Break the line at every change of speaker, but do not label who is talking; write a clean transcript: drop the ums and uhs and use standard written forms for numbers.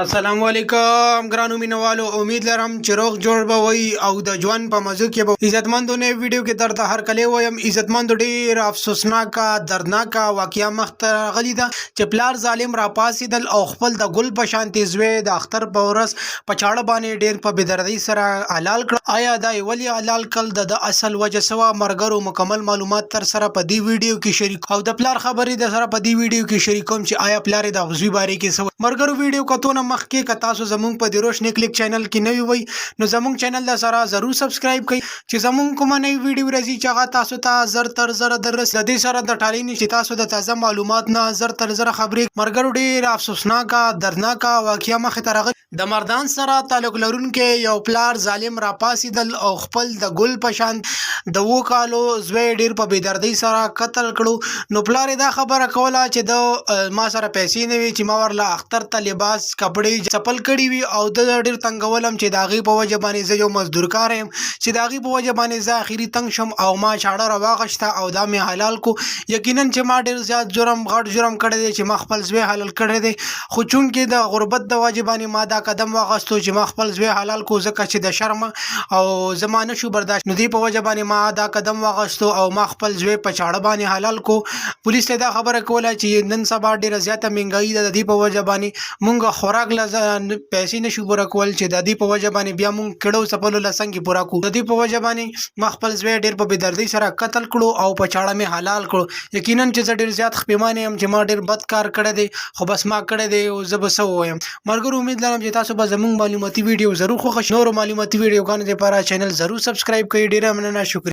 अस्सलामुअलैकुम ګرانو مینوالو امید لرم چې روغ جوړ به وي او د ژوند په مزو کې به عزتمندو نه ویډیو کې درته هر کله وایم عزتمندو ډیر افسوسناک دردناک واقعیا مخته غلی ده چې پلار ظالم را پاسیدل او خپل د ګل په شانتي زوی د اختر په ورځ په چاړه باندې ډیر په بدردي سره حلال کړ آیا دا ولی حلال کړ د اصل وجه سوا مرګرو مکمل معلومات تر سره په دی ویډیو کې شریک او د پلار خبرې د سره په دی ویډیو کې شریکوم چې آیا پلار د غزوی باره کې سو مرګرو ویډیو کتون مخکې که تاسو زمونږ په د روشنی کلیک چینل کې نوی وي نو زمونږ چینل د سره ضرور سبسکرایب کړئ چې زمونږ کومه نوی ویډیو راځي چې هغه تاسو ته زر تر زر درس د دې سره د ټالینې چې تاسو د تازه معلومات نه زر تر زر خبرې مرګرو ډیر افسوسناک دردناک واقعیا مخ ته راغلی د مردان سره تعلق لرونکي یو پلار ظالم را پاسیدل او خپل د ګل په شان د وو کالو زوی ډیر په بيدردۍ سره قتل کړو نو پلار دا خبره کوله چې د ما سره پیسې نه وي چې ما ورله اختر ته لباس کپړې چپل کړي وي او د ډیر تنګولم چې داغي په وجه باندې زه یو مزدور کار یم چې داغي په وجه باندې زه اخیری تنګ شم او ما چاړه راواغشته او دا مې حلال کو یقینا چې ما ډیر زیات جرم غټ جرم کړی دی چې ما خپل زوی حلال کړی دی خو چون کې د غربت د وجه باندې ما دا قدم واغستو چې ما خپل زوی حلال کو ځکه چې د شرم او زمانه شو برداشت نو دی په وجه باندې ما دا قدم واغستو او ما خپل زوی په چاړه باندې حلال کو پولیس ته دا خبره کوله چې نن سبا ډیره زیاته مهنګای ده د دې په وجه باندې مونږ خوراک پیسې نشو پوره کول چې د دې په وجه باندې بیا مونږ کړو سپلو لسنګ پورا کو د دې په وجه باندې ما خپل زوی ډیر په بيدردۍ سره قتل کړو او په چاړه مې حلال کړو یقینا چې زه ډیر زیات خپېمانه يم چې ما ډیر بد کار کړی دی خو بس ما کړی دی او زه به څه ووایم مرګرو امید لرم چې تاسو به زموږ معلوماتي ویډیو ضرور خوښ نور معلوماتي ویډیوګانو لپاره چینل ضرور سبسکرایب کړئ ډیره مننه شکریہ